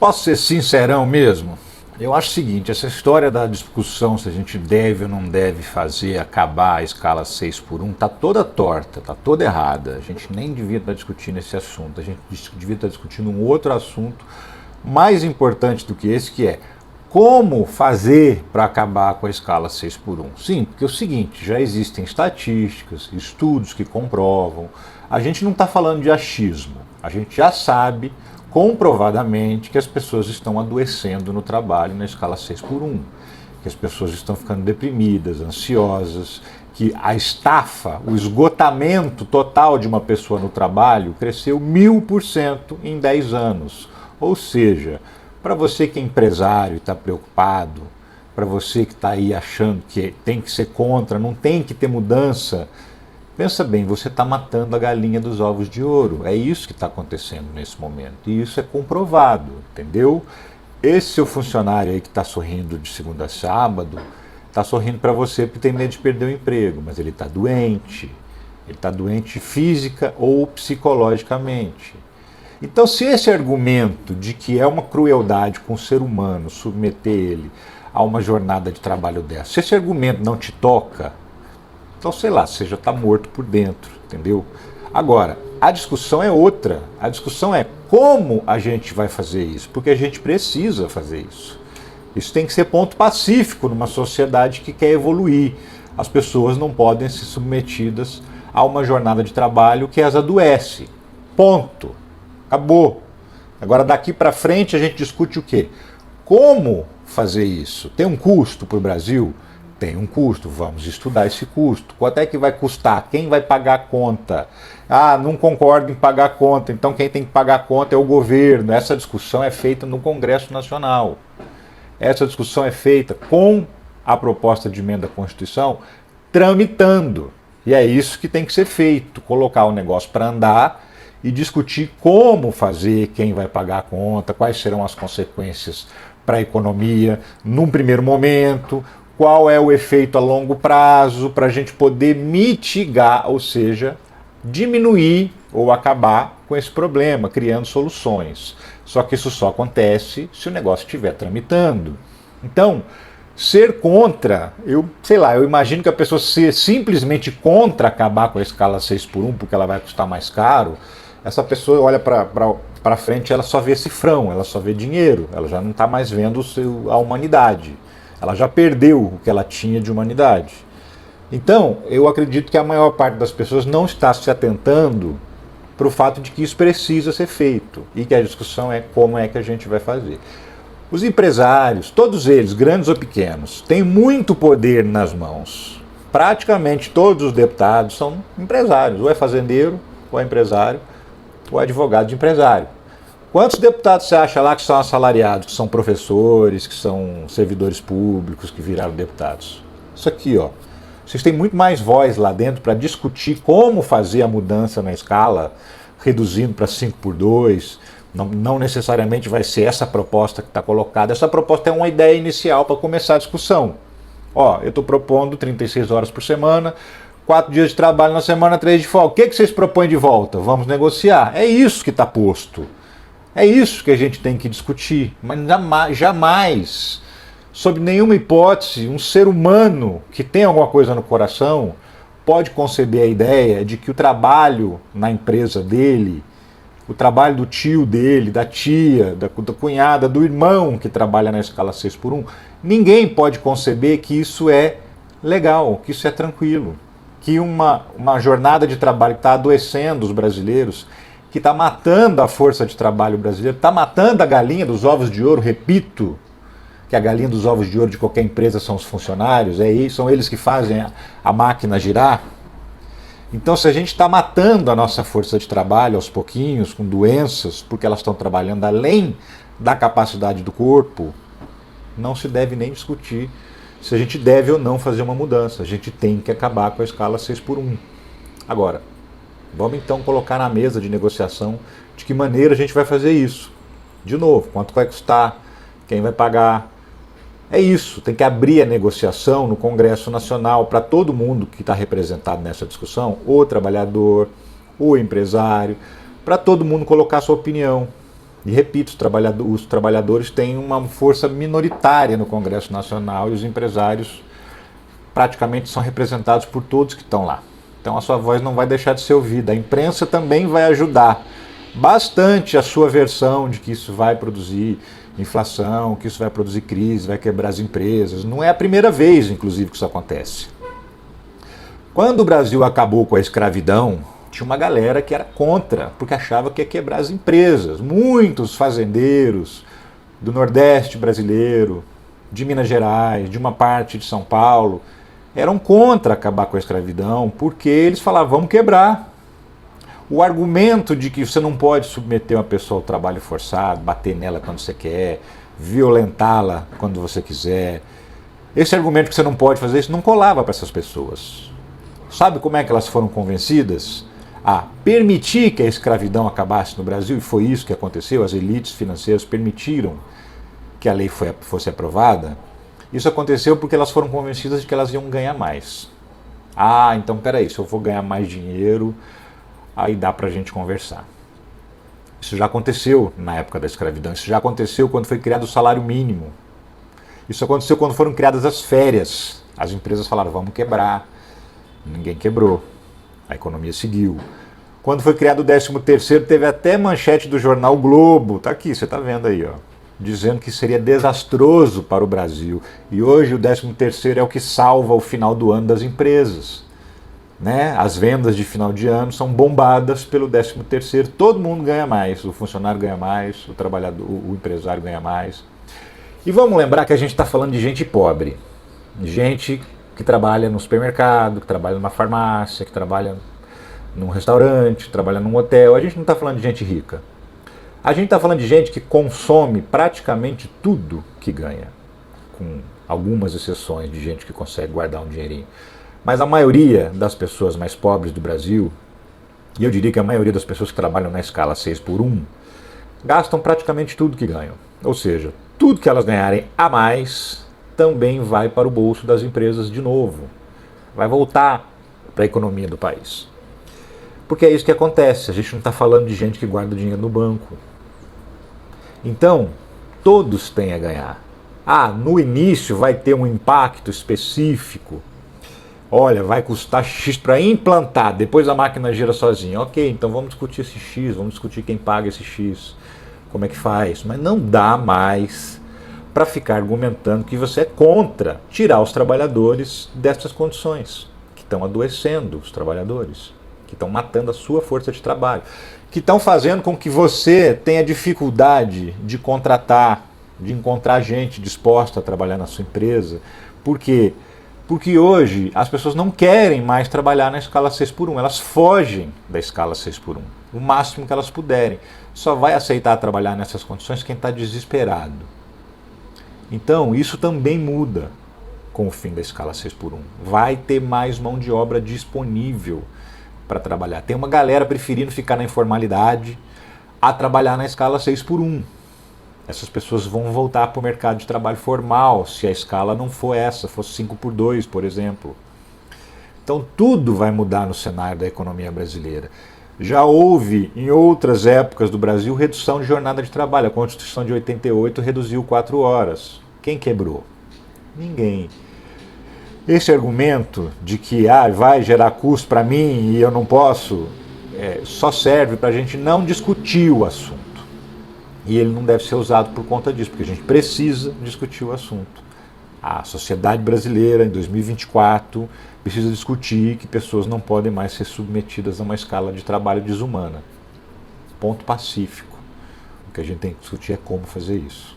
Posso ser sincerão mesmo? Eu acho o seguinte, essa história da discussão se a gente deve ou não deve fazer acabar a escala 6 por 1 está toda torta, está toda errada. A gente nem devia estar discutindo esse assunto, a gente devia estar discutindo um outro assunto mais importante do que esse, que é como fazer para acabar com a escala 6 por 1. Sim, porque é o seguinte, já existem estatísticas, estudos que comprovam, a gente não está falando de achismo, a gente já sabe comprovadamente que as pessoas estão adoecendo no trabalho na escala 6 por 1, que as pessoas estão ficando deprimidas, ansiosas, que a estafa, o esgotamento total de uma pessoa no trabalho cresceu 1000% em 10 anos. Ou seja, para você que é empresário e está preocupado, para você que está aí achando que tem que ser contra, não tem que ter mudança, pensa bem, você está matando a galinha dos ovos de ouro. É isso que está acontecendo nesse momento. E isso é comprovado, entendeu? Esse seu funcionário aí que está sorrindo de segunda a sábado, está sorrindo para você porque tem medo de perder o emprego, mas ele está doente. Ele está doente física ou psicologicamente. Então, se esse argumento de que é uma crueldade com o ser humano submeter ele a uma jornada de trabalho dessa, se esse argumento não te toca, então, sei lá, você já está morto por dentro, entendeu? Agora, a discussão é outra. A discussão é como a gente vai fazer isso, porque a gente precisa fazer isso. Isso tem que ser ponto pacífico numa sociedade que quer evoluir. As pessoas não podem ser submetidas a uma jornada de trabalho que as adoece. Ponto. Acabou. Agora, daqui para frente, a gente discute o quê? Como fazer isso? Tem um custo para o Brasil? Tem um custo, vamos estudar esse custo. Quanto é que vai custar? Quem vai pagar a conta? Ah, não concordo em pagar a conta, então quem tem que pagar a conta é o governo. Essa discussão é feita no Congresso Nacional. Essa discussão é feita com a proposta de emenda à Constituição tramitando. E é isso que tem que ser feito, colocar o negócio para andar e discutir como fazer, quem vai pagar a conta, quais serão as consequências para a economia num primeiro momento, qual é o efeito a longo prazo para a gente poder mitigar, ou seja, diminuir ou acabar com esse problema, criando soluções. Só que isso só acontece se o negócio estiver tramitando. Então, ser contra, eu imagino que a pessoa ser simplesmente contra acabar com a escala 6 por 1 porque ela vai custar mais caro, essa pessoa olha para frente, ela só vê cifrão, ela só vê dinheiro, ela já não está mais vendo a humanidade. Ela já perdeu o que ela tinha de humanidade. Então, eu acredito que a maior parte das pessoas não está se atentando para o fato de que isso precisa ser feito e que a discussão é como é que a gente vai fazer. Os empresários, todos eles, grandes ou pequenos, têm muito poder nas mãos. Praticamente todos os deputados são empresários, ou é fazendeiro, ou é empresário, ou é advogado de empresário. Quantos deputados você acha lá que são assalariados, que são professores, que são servidores públicos, que viraram deputados? Isso aqui, ó. Vocês têm muito mais voz lá dentro para discutir como fazer a mudança na escala, reduzindo para 5 por 2. Não necessariamente vai ser essa proposta que está colocada. Essa proposta é uma ideia inicial para começar a discussão. Ó, eu estou propondo 36 horas por semana, 4 dias de trabalho na semana, 3 de folga. O que vocês propõem de volta? Vamos negociar. É isso que está posto. É isso que a gente tem que discutir, mas jamais, sob nenhuma hipótese, um ser humano que tem alguma coisa no coração pode conceber a ideia de que o trabalho na empresa dele, o trabalho do tio dele, da tia, da cunhada, do irmão que trabalha na escala 6 por 1, ninguém pode conceber que isso é legal, que isso é tranquilo, que uma jornada de trabalho que está adoecendo os brasileiros, que está matando a força de trabalho brasileira, está matando a galinha dos ovos de ouro, repito, que a galinha dos ovos de ouro de qualquer empresa são os funcionários, são eles que fazem a máquina girar. Então, se a gente está matando a nossa força de trabalho aos pouquinhos, com doenças, porque elas estão trabalhando além da capacidade do corpo, não se deve nem discutir se a gente deve ou não fazer uma mudança. A gente tem que acabar com a escala 6 por 1. Agora, vamos então colocar na mesa de negociação de que maneira a gente vai fazer isso. De novo, quanto vai custar, quem vai pagar. É isso, tem que abrir a negociação no Congresso Nacional para todo mundo que está representado nessa discussão, o trabalhador, o empresário, para todo mundo colocar sua opinião. E repito, os trabalhadores têm uma força minoritária no Congresso Nacional e os empresários praticamente são representados por todos que estão lá. Então a sua voz não vai deixar de ser ouvida. A imprensa também vai ajudar bastante a sua versão de que isso vai produzir inflação, que isso vai produzir crise, vai quebrar as empresas. Não é a primeira vez, inclusive, que isso acontece. Quando o Brasil acabou com a escravidão, tinha uma galera que era contra, porque achava que ia quebrar as empresas. Muitos fazendeiros do Nordeste brasileiro, de Minas Gerais, de uma parte de São Paulo, eram contra acabar com a escravidão, porque eles falavam, vamos quebrar. O argumento de que você não pode submeter uma pessoa ao trabalho forçado, bater nela quando você quer, violentá-la quando você quiser, esse argumento que você não pode fazer isso não colava para essas pessoas. Sabe como é que elas foram convencidas a permitir que a escravidão acabasse no Brasil? E foi isso que aconteceu, as elites financeiras permitiram que a lei fosse aprovada. Isso aconteceu porque elas foram convencidas de que elas iam ganhar mais. Ah, então peraí, se eu vou ganhar mais dinheiro, aí dá pra gente conversar. Isso já aconteceu na época da escravidão, isso já aconteceu quando foi criado o salário mínimo. Isso aconteceu quando foram criadas as férias. As empresas falaram, vamos quebrar. Ninguém quebrou. A economia seguiu. Quando foi criado o 13º, teve até manchete do jornal Globo, tá aqui, você tá vendo aí, ó, dizendo que seria desastroso para o Brasil. E hoje o 13º é o que salva o final do ano das empresas. Né? As vendas de final de ano são bombadas pelo 13º, todo mundo ganha mais, o funcionário ganha mais, o trabalhador, o empresário ganha mais. E vamos lembrar que a gente está falando de gente pobre, gente que trabalha no supermercado, que trabalha numa farmácia, que trabalha num restaurante, que trabalha num hotel. A gente não está falando de gente rica. A gente está falando de gente que consome praticamente tudo que ganha, com algumas exceções de gente que consegue guardar um dinheirinho. Mas a maioria das pessoas mais pobres do Brasil, e eu diria que a maioria das pessoas que trabalham na escala 6x1, gastam praticamente tudo que ganham. Ou seja, tudo que elas ganharem a mais também vai para o bolso das empresas de novo. Vai voltar para a economia do país. Porque é isso que acontece, a gente não está falando de gente que guarda dinheiro no banco. Então, todos têm a ganhar. Ah, no início vai ter um impacto específico. Olha, vai custar X para implantar, depois a máquina gira sozinha. Ok, então vamos discutir esse X, vamos discutir quem paga esse X, como é que faz. Mas não dá mais para ficar argumentando que você é contra tirar os trabalhadores dessas condições, que estão adoecendo os trabalhadores, que estão matando a sua força de trabalho, que estão fazendo com que você tenha dificuldade de contratar, de encontrar gente disposta a trabalhar na sua empresa. Por quê? Porque hoje as pessoas não querem mais trabalhar na escala 6x1, elas fogem da escala 6x1, o máximo que elas puderem. Só vai aceitar trabalhar nessas condições quem está desesperado. Então isso também muda com o fim da escala 6x1. Vai ter mais mão de obra disponível para trabalhar. Tem uma galera preferindo ficar na informalidade a trabalhar na escala 6x1. Essas pessoas vão voltar para o mercado de trabalho formal, se a escala não for essa, fosse 5x2, por exemplo. Então tudo vai mudar no cenário da economia brasileira. Já houve, em outras épocas do Brasil, redução de jornada de trabalho. A Constituição de 88 reduziu 4 horas. Quem quebrou? Ninguém. Esse argumento de que vai gerar custo para mim e eu não posso, só serve para a gente não discutir o assunto. E ele não deve ser usado por conta disso, porque a gente precisa discutir o assunto. A sociedade brasileira, em 2024, precisa discutir que pessoas não podem mais ser submetidas a uma escala de trabalho desumana. Ponto pacífico. O que a gente tem que discutir é como fazer isso.